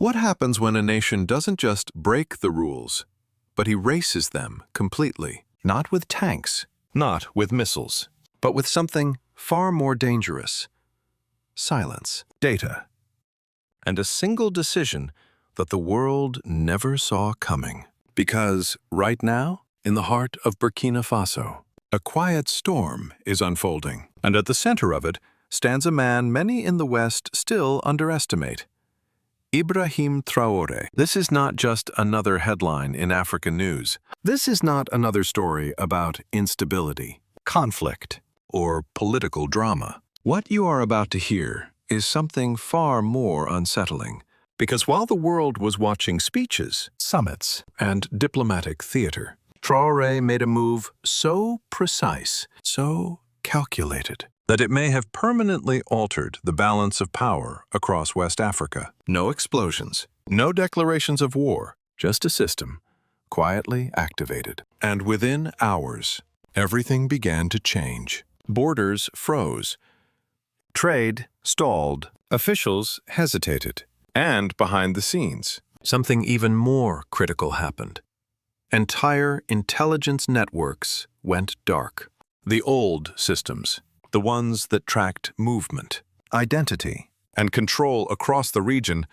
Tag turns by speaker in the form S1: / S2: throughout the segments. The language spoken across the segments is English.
S1: What happens when a nation doesn't just break the rules, but erases them completely? Not with tanks, not with missiles, but with something far more dangerous. Silence, data, and a single decision that the world never saw coming. Because right now, in the heart of Burkina Faso, a quiet storm is unfolding, and at the center of it stands a man many in the West still underestimate. Ibrahim Traoré. This is not just another headline in African news. This is not another story about instability, conflict, or political drama. What you are about to hear is something far more unsettling. Because while the world was watching speeches, summits, and diplomatic theater, Traoré made a move so precise, so calculated, that it may have permanently altered the balance of power across West Africa. No explosions, no declarations of war, just a system, quietly activated. And within hours, everything began to change. Borders froze. Trade stalled. Officials hesitated. And behind the scenes, something even more critical happened. Entire intelligence networks went dark. The old systems, the ones that tracked movement, identity, and control across the region,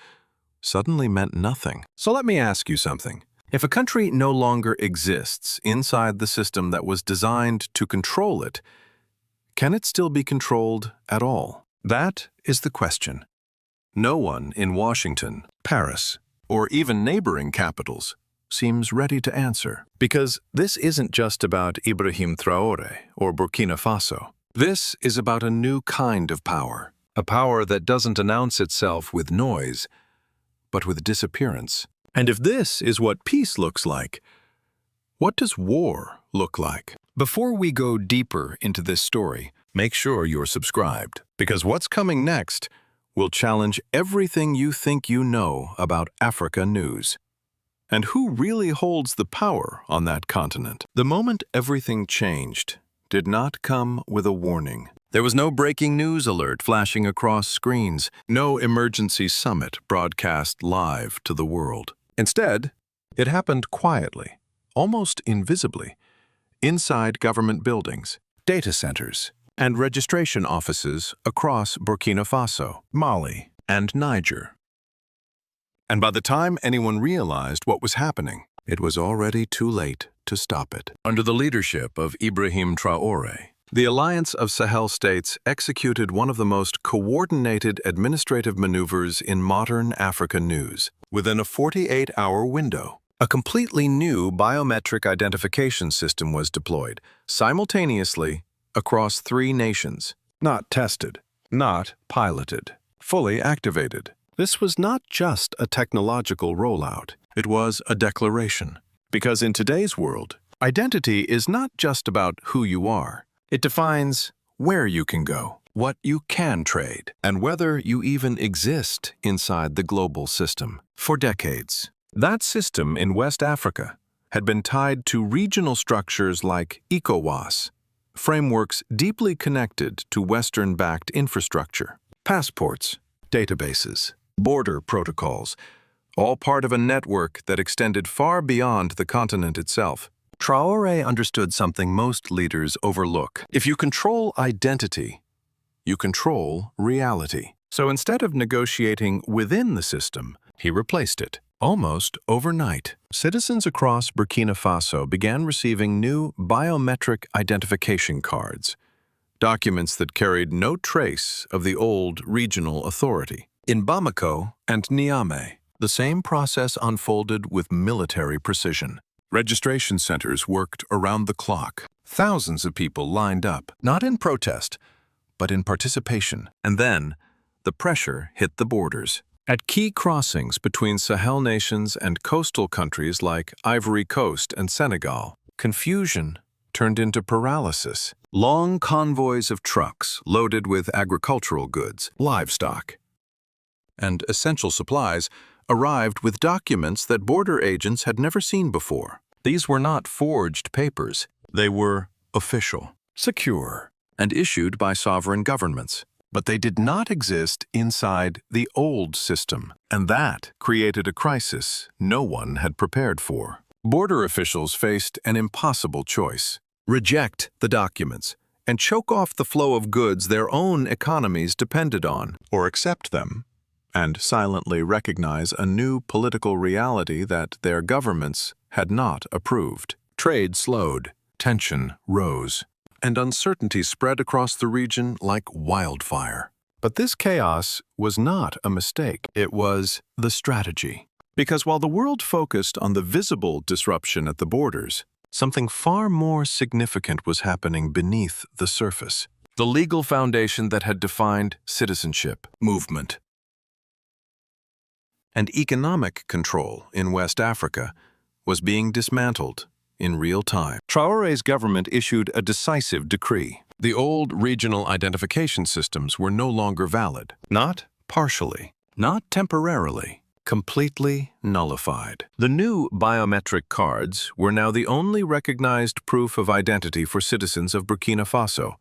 S1: suddenly meant nothing. So let me ask you something. If a country no longer exists inside the system that was designed to control it, can it still be controlled at all? That is the question. No one in Washington, Paris, or even neighboring capitals seems ready to answer. Because this isn't just about Ibrahim Traoré or Burkina Faso. This is about a new kind of power. A power that doesn't announce itself with noise, but with disappearance. And if this is what peace looks like, what does war look like? Before we go deeper into this story, make sure you're subscribed. Because what's coming next will challenge everything you think you know about Africa news. And who really holds the power on that continent? The moment everything changed did not come with a warning. There was no breaking news alert flashing across screens, no emergency summit broadcast live to the world. Instead, it happened quietly, almost invisibly, inside government buildings, data centers, and registration offices across Burkina Faso, Mali, and Niger. And by the time anyone realized what was happening, it was already too late to stop it. Under the leadership of Ibrahim Traoré, the Alliance of Sahel states executed one of the most coordinated administrative maneuvers in modern African news. Within a 48-hour window, a completely new biometric identification system was deployed, simultaneously across 3 nations. Not tested, not piloted, fully activated. This was not just a technological rollout. It was a declaration. Because in today's world, identity is not just about who you are. It defines where you can go, what you can trade, and whether you even exist inside the global system. For decades, that system in West Africa had been tied to regional structures like ECOWAS, frameworks deeply connected to Western-backed infrastructure, passports, databases, border protocols, all part of a network that extended far beyond the continent itself. Traoré understood something most leaders overlook. If you control identity, you control reality. So instead of negotiating within the system, he replaced it. Almost overnight, citizens across Burkina Faso began receiving new biometric identification cards, documents that carried no trace of the old regional authority. In Bamako and Niamey, the same process unfolded with military precision. Registration centers worked around the clock. Thousands of people lined up, not in protest, but in participation. And then, the pressure hit the borders. At key crossings between Sahel nations and coastal countries like Ivory Coast and Senegal, confusion turned into paralysis. Long convoys of trucks loaded with agricultural goods, livestock, and essential supplies arrived with documents that border agents had never seen before. These were not forged papers. They were official, secure, and issued by sovereign governments. But they did not exist inside the old system, and that created a crisis no one had prepared for. Border officials faced an impossible choice: reject the documents and choke off the flow of goods their own economies depended on, or accept them and silently recognize a new political reality that their governments had not approved. Trade slowed, tension rose, and uncertainty spread across the region like wildfire. But this chaos was not a mistake. It was the strategy. Because while the world focused on the visible disruption at the borders, something far more significant was happening beneath the surface. The legal foundation that had defined citizenship, movement, and economic control in West Africa was being dismantled in real time. Traoré's government issued a decisive decree. The old regional identification systems were no longer valid. Not partially, not temporarily, completely nullified. The new biometric cards were now the only recognized proof of identity for citizens of Burkina Faso.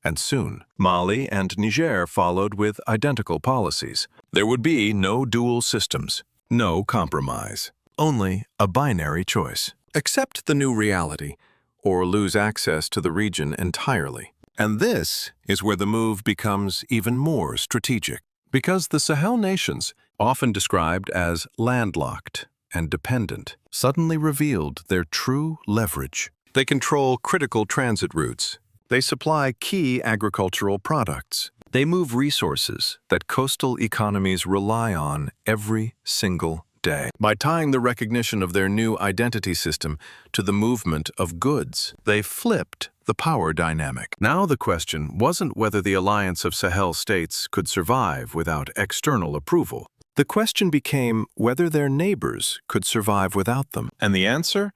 S1: And soon, Mali and Niger followed with identical policies. There would be no dual systems, no compromise, only a binary choice. Accept the new reality, or lose access to the region entirely. And this is where the move becomes even more strategic. Because the Sahel nations, often described as landlocked and dependent, suddenly revealed their true leverage. They control critical transit routes. They supply key agricultural products. They move resources that coastal economies rely on every single day. By tying the recognition of their new identity system to the movement of goods, they flipped the power dynamic. Now the question wasn't whether the alliance of Sahel states could survive without external approval. The question became whether their neighbors could survive without them. And the answer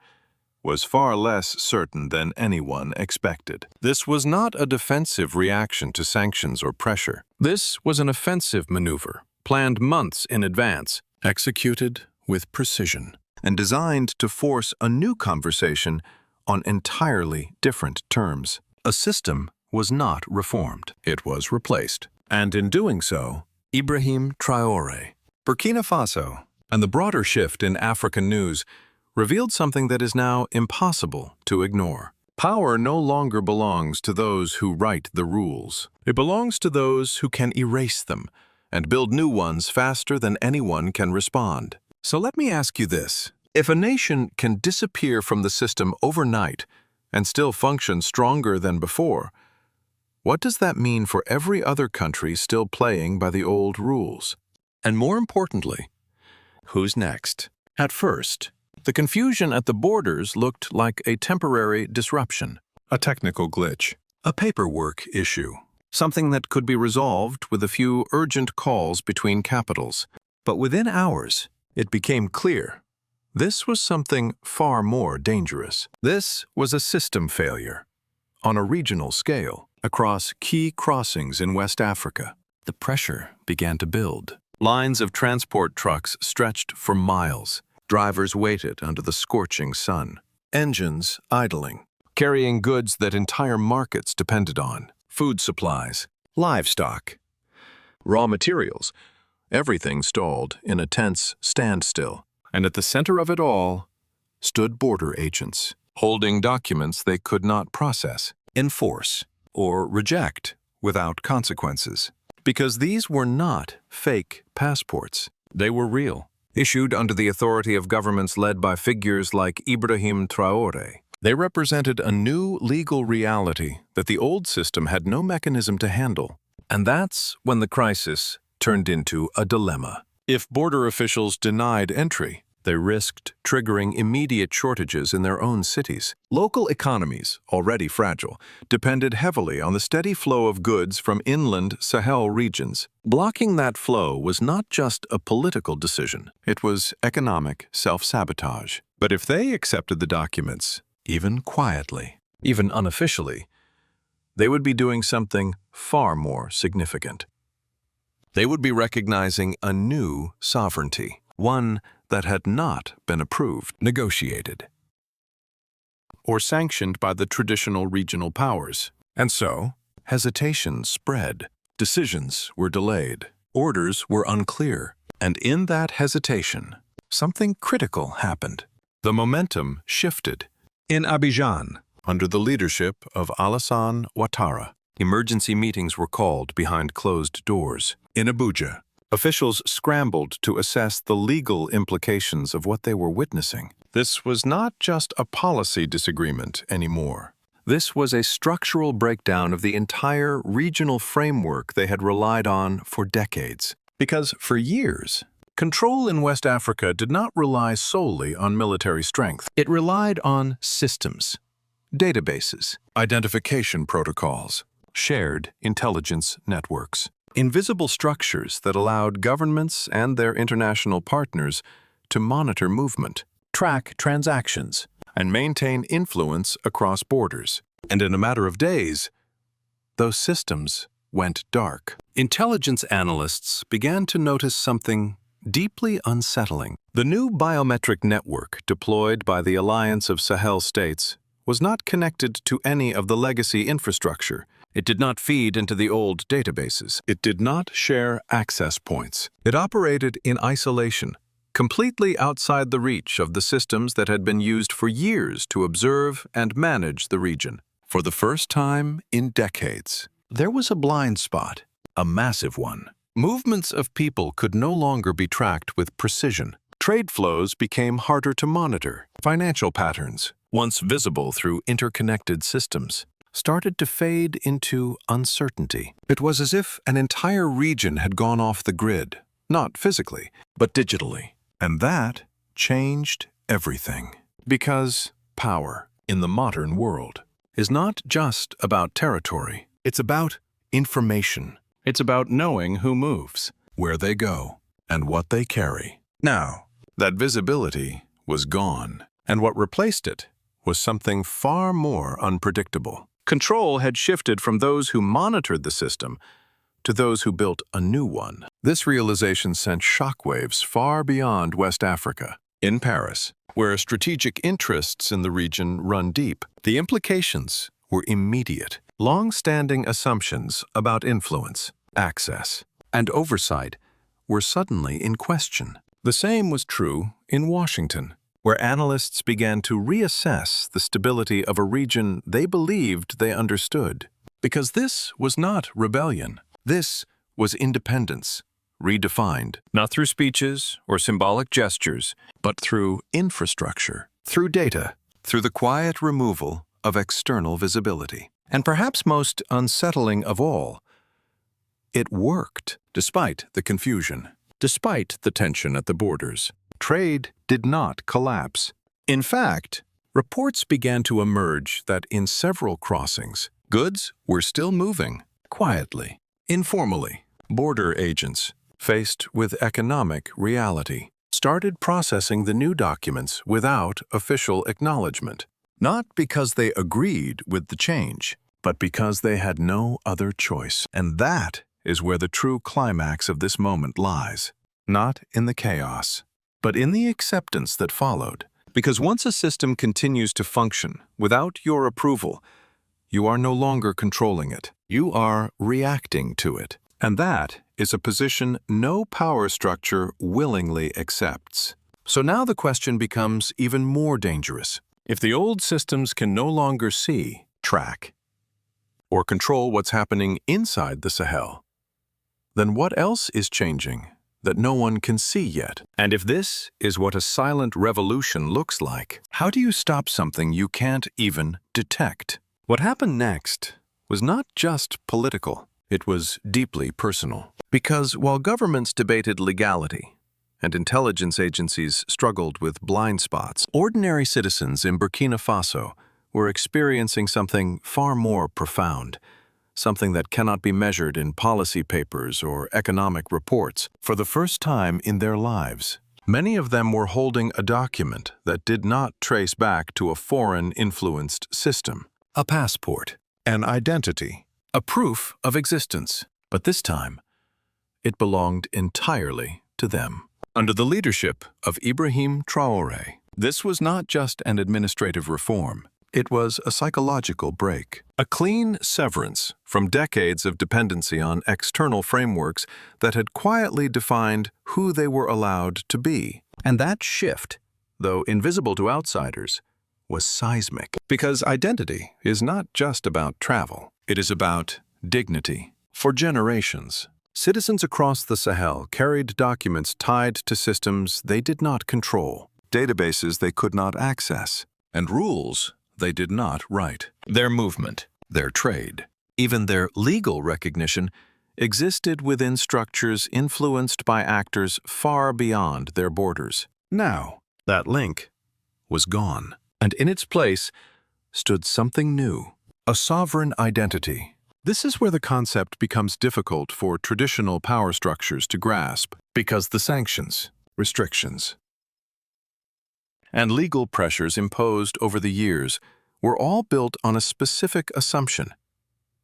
S1: was far less certain than anyone expected. This was not a defensive reaction to sanctions or pressure. This was an offensive maneuver, planned months in advance, executed with precision, and designed to force a new conversation on entirely different terms. A system was not reformed. It was replaced. And in doing so, Ibrahim Traoré, Burkina Faso, and the broader shift in African news revealed something that is now impossible to ignore. Power no longer belongs to those who write the rules. It belongs to those who can erase them and build new ones faster than anyone can respond. So let me ask you this. If a nation can disappear from the system overnight and still function stronger than before, what does that mean for every other country still playing by the old rules? And more importantly, who's next? At first, the confusion at the borders looked like a temporary disruption, a technical glitch, a paperwork issue, something that could be resolved with a few urgent calls between capitals. But within hours, it became clear this was something far more dangerous. This was a system failure on a regional scale across key crossings in West Africa. The pressure began to build. Lines of transport trucks stretched for miles. Drivers waited under the scorching sun, engines idling, carrying goods that entire markets depended on, food supplies, livestock, raw materials. Everything stalled in a tense standstill. And at the center of it all stood border agents, holding documents they could not process, enforce, or reject without consequences. Because these were not fake passports. They were real, issued under the authority of governments led by figures like Ibrahim Traoré. They represented a new legal reality that the old system had no mechanism to handle. And that's when the crisis turned into a dilemma. If border officials denied entry, they risked triggering immediate shortages in their own cities. Local economies, already fragile, depended heavily on the steady flow of goods from inland Sahel regions. Blocking that flow was not just a political decision, it was economic self-sabotage. But if they accepted the documents, even quietly, even unofficially, they would be doing something far more significant. They would be recognizing a new sovereignty, one that had not been approved, negotiated, or sanctioned by the traditional regional powers. And so, hesitation spread. Decisions were delayed. Orders were unclear. And in that hesitation, something critical happened. The momentum shifted. In Abidjan, under the leadership of Alassane Ouattara, emergency meetings were called behind closed doors. In Abuja, officials scrambled to assess the legal implications of what they were witnessing. This was not just a policy disagreement anymore. This was a structural breakdown of the entire regional framework they had relied on for decades. Because for years, control in West Africa did not rely solely on military strength. It relied on systems, databases, identification protocols, shared intelligence networks, invisible structures that allowed governments and their international partners to monitor movement, track transactions, and maintain influence across borders. And in a matter of days, those systems went dark. Intelligence analysts began to notice something deeply unsettling. The new biometric network deployed by the Alliance of Sahel states was not connected to any of the legacy infrastructure. It did not feed into the old databases. It did not share access points. It operated in isolation, completely outside the reach of the systems that had been used for years to observe and manage the region. For the first time in decades, there was a blind spot, a massive one. Movements of people could no longer be tracked with precision. Trade flows became harder to monitor. Financial patterns, once visible through interconnected systems, started to fade into uncertainty. It was as if an entire region had gone off the grid, not physically, but digitally. And that changed everything. Because power in the modern world is not just about territory. It's about information. It's about knowing who moves, where they go, and what they carry. Now, that visibility was gone, and what replaced it was something far more unpredictable. Control had shifted from those who monitored the system to those who built a new one. This realization sent shockwaves far beyond West Africa. In Paris, where strategic interests in the region run deep, the implications were immediate. Long-standing assumptions about influence, access, and oversight were suddenly in question. The same was true in Washington, where analysts began to reassess the stability of a region they believed they understood. Because this was not rebellion. This was independence, redefined, not through speeches or symbolic gestures, but through infrastructure, through data, through the quiet removal of external visibility. And perhaps most unsettling of all, it worked, despite the confusion, despite the tension at the borders. Trade did not collapse. In fact, reports began to emerge that in several crossings, goods were still moving, quietly, informally. Border agents, faced with economic reality, started processing the new documents without official acknowledgement. Not because they agreed with the change, but because they had no other choice. And that is where the true climax of this moment lies. Not in the chaos, but in the acceptance that followed. Because once a system continues to function without your approval, you are no longer controlling it. You are reacting to it. And that is a position no power structure willingly accepts. So now the question becomes even more dangerous. If the old systems can no longer see, track, or control what's happening inside the Sahel, then what else is changing that no one can see yet? And if this is what a silent revolution looks like, how do you stop something you can't even detect? What happened next was not just political. It was deeply personal. Because while governments debated legality and intelligence agencies struggled with blind spots, ordinary citizens in Burkina Faso were experiencing something far more profound, something that cannot be measured in policy papers or economic reports. For the first time in their lives, many of them were holding a document that did not trace back to a foreign-influenced system, a passport, an identity, a proof of existence. But this time, it belonged entirely to them. Under the leadership of Ibrahim Traoré, this was not just an administrative reform. It was a psychological break, a clean severance from decades of dependency on external frameworks that had quietly defined who they were allowed to be. And that shift, though invisible to outsiders, was seismic. Because identity is not just about travel. It is about dignity. For generations, citizens across the Sahel carried documents tied to systems they did not control, databases they could not access, and rules they did not write. Their movement, their trade, even their legal recognition existed within structures influenced by actors far beyond their borders. Now, that link was gone, and in its place stood something new, a sovereign identity. This is where the concept becomes difficult for traditional power structures to grasp, because the sanctions, restrictions, and legal pressures imposed over the years were all built on a specific assumption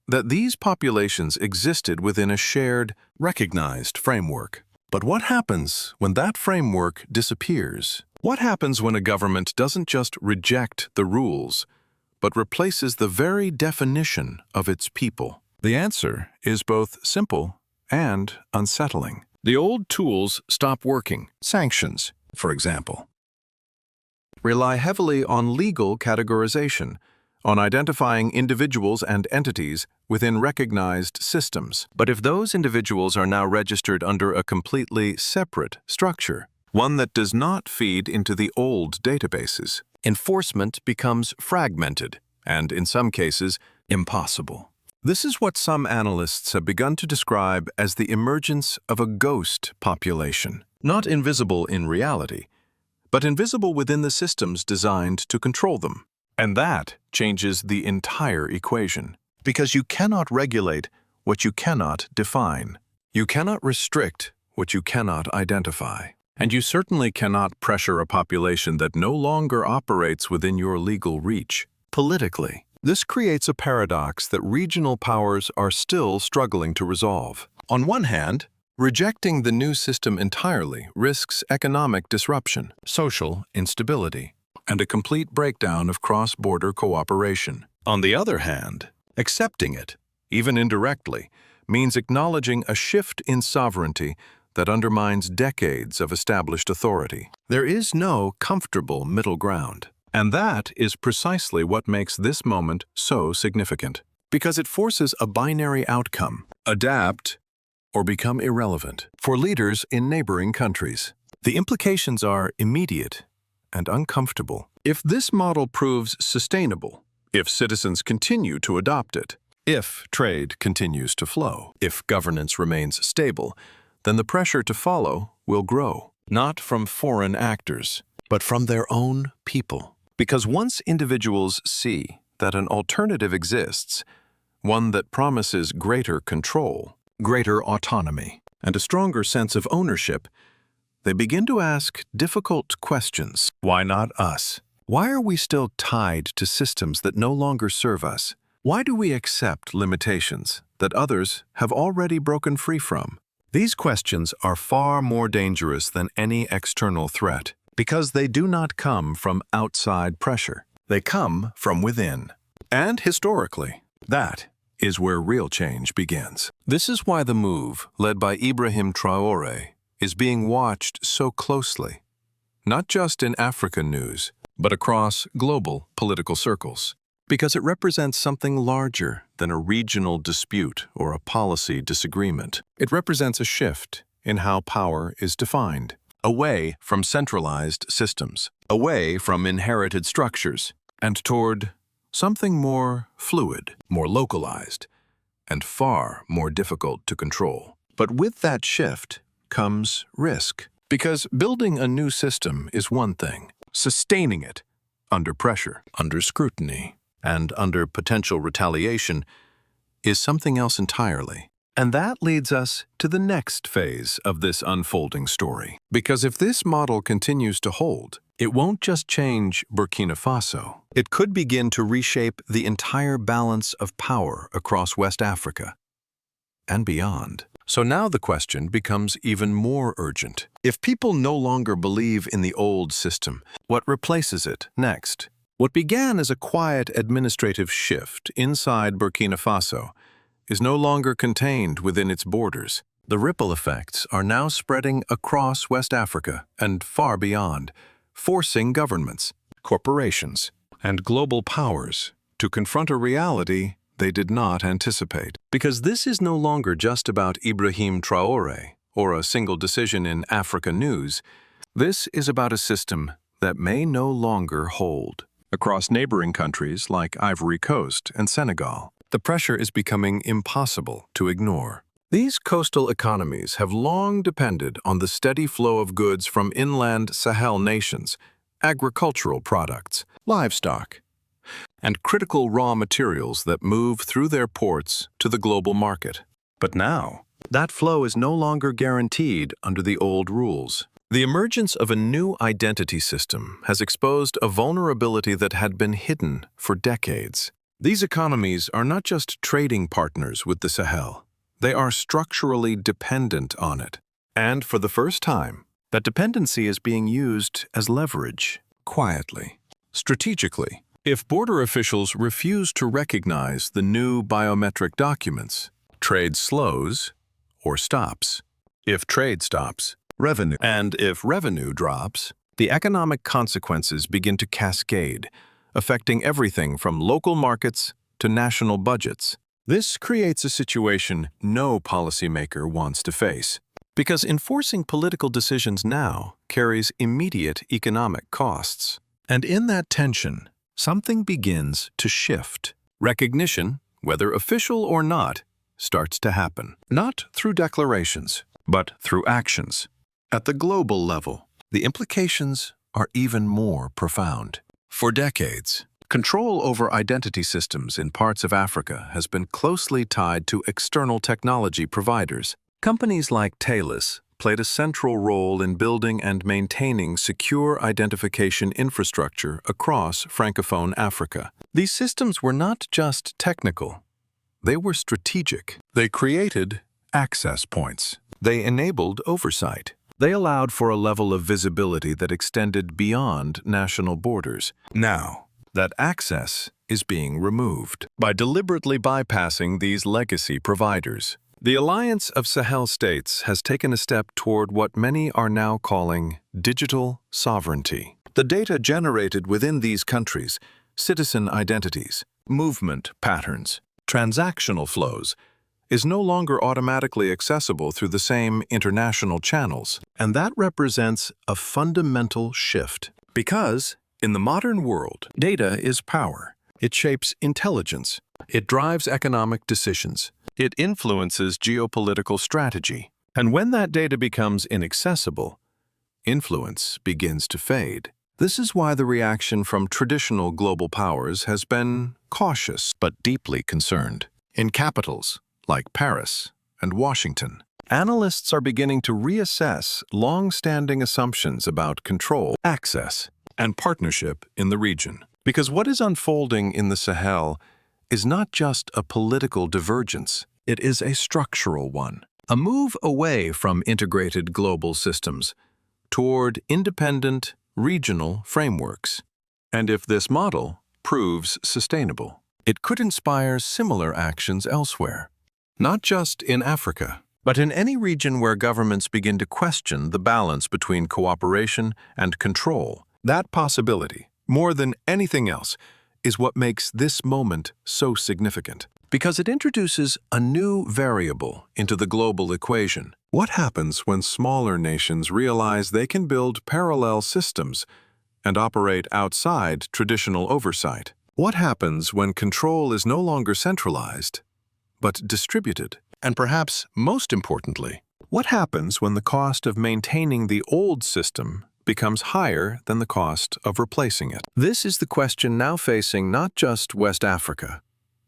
S1: that these populations existed within a shared, recognized framework. But what happens when that framework disappears? What happens when a government doesn't just reject the rules, but replaces the very definition of its people? The answer is both simple and unsettling. The old tools stop working. Sanctions, for example, rely heavily on legal categorization, on identifying individuals and entities within recognized systems. But if those individuals are now registered under a completely separate structure, one that does not feed into the old databases, enforcement becomes fragmented and, in some cases, impossible. This is what some analysts have begun to describe as the emergence of a ghost population, not invisible in reality, but invisible within the systems designed to control them. And that changes the entire equation, because you cannot regulate what you cannot define. You cannot restrict what you cannot identify. And you certainly cannot pressure a population that no longer operates within your legal reach. Politically, this creates a paradox that regional powers are still struggling to resolve. On one hand, rejecting the new system entirely risks economic disruption, social instability, and a complete breakdown of cross-border cooperation. On the other hand, accepting it, even indirectly, means acknowledging a shift in sovereignty that undermines decades of established authority. There is no comfortable middle ground. And that is precisely what makes this moment so significant, because it forces a binary outcome: adapt or become irrelevant for leaders in neighboring countries. The implications are immediate and uncomfortable. If this model proves sustainable, if citizens continue to adopt it, if trade continues to flow, if governance remains stable, then the pressure to follow will grow, not from foreign actors, but from their own people. Because once individuals see that an alternative exists, one that promises greater control, greater autonomy, and a stronger sense of ownership, they begin to ask difficult questions. Why not us? Why are we still tied to systems that no longer serve us? Why do we accept limitations that others have already broken free from? These questions are far more dangerous than any external threat, because they do not come from outside pressure. They come from within. And historically, that is where real change begins. This is why the move, led by Ibrahim Traoré, is being watched so closely, not just in African news, but across global political circles, because it represents something larger than a regional dispute or a policy disagreement. It represents a shift in how power is defined, away from centralized systems, away from inherited structures, and toward something more fluid, more localized, and far more difficult to control. But with that shift comes risk, because building a new system is one thing. Sustaining it under pressure, under scrutiny, and under potential retaliation is something else entirely. And that leads us to the next phase of this unfolding story. Because if this model continues to hold, it won't just change Burkina Faso. It could begin to reshape the entire balance of power across West Africa and beyond. So now the question becomes even more urgent. If people no longer believe in the old system, what replaces it next? What began as a quiet administrative shift inside Burkina Faso is no longer contained within its borders. The ripple effects are now spreading across West Africa and far beyond, forcing governments, corporations, and global powers to confront a reality they did not anticipate. Because this is no longer just about Ibrahim Traoré or a single decision in Africa news. This is about a system that may no longer hold. Across neighboring countries like Ivory Coast and Senegal, the pressure is becoming impossible to ignore. These coastal economies have long depended on the steady flow of goods from inland Sahel nations, agricultural products, livestock, and critical raw materials that move through their ports to the global market. But now, that flow is no longer guaranteed under the old rules. The emergence of a new identity system has exposed a vulnerability that had been hidden for decades. These economies are not just trading partners with the Sahel. They are structurally dependent on it. And for the first time, that dependency is being used as leverage, quietly, strategically. If border officials refuse to recognize the new biometric documents, trade slows or stops. If trade stops, revenue. And if revenue drops, the economic consequences begin to cascade, affecting everything from local markets to national budgets. This creates a situation no policymaker wants to face, because enforcing political decisions now carries immediate economic costs. And in that tension, something begins to shift. Recognition, whether official or not, starts to happen. Not through declarations, but through actions. At the global level, the implications are even more profound. For decades, control over identity systems in parts of Africa has been closely tied to external technology providers. Companies like Thales played a central role in building and maintaining secure identification infrastructure across Francophone Africa. These systems were not just technical, they were strategic. They created access points. They enabled oversight. They allowed for a level of visibility that extended beyond national borders. Now, that access is being removed. By deliberately bypassing these legacy providers, the Alliance of Sahel States has taken a step toward what many are now calling digital sovereignty. The data generated within these countries, citizen identities, movement patterns, transactional flows, is no longer automatically accessible through the same international channels. And that represents a fundamental shift. Because, in the modern world, data is power. It shapes intelligence. It drives economic decisions. It influences geopolitical strategy. And when that data becomes inaccessible, influence begins to fade. This is why the reaction from traditional global powers has been cautious but deeply concerned. In capitals like Paris and Washington, analysts are beginning to reassess long-standing assumptions about control, access, and partnership in the region. Because what is unfolding in the Sahel is not just a political divergence, it is a structural one. A move away from integrated global systems toward independent, regional frameworks. And if this model proves sustainable, it could inspire similar actions elsewhere. Not just in Africa, but in any region where governments begin to question the balance between cooperation and control. That possibility, more than anything else, is what makes this moment so significant. Because it introduces a new variable into the global equation. What happens when smaller nations realize they can build parallel systems and operate outside traditional oversight? What happens when control is no longer centralized, but distributed? And perhaps most importantly, what happens when the cost of maintaining the old system becomes higher than the cost of replacing it? This is the question now facing not just West Africa,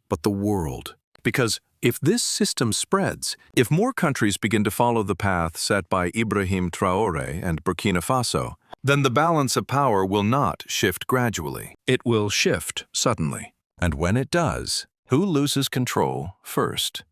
S1: but the world. Because if this system spreads, if more countries begin to follow the path set by Ibrahim Traoré and Burkina Faso, then the balance of power will not shift gradually. It will shift suddenly. And when it does, who loses control first?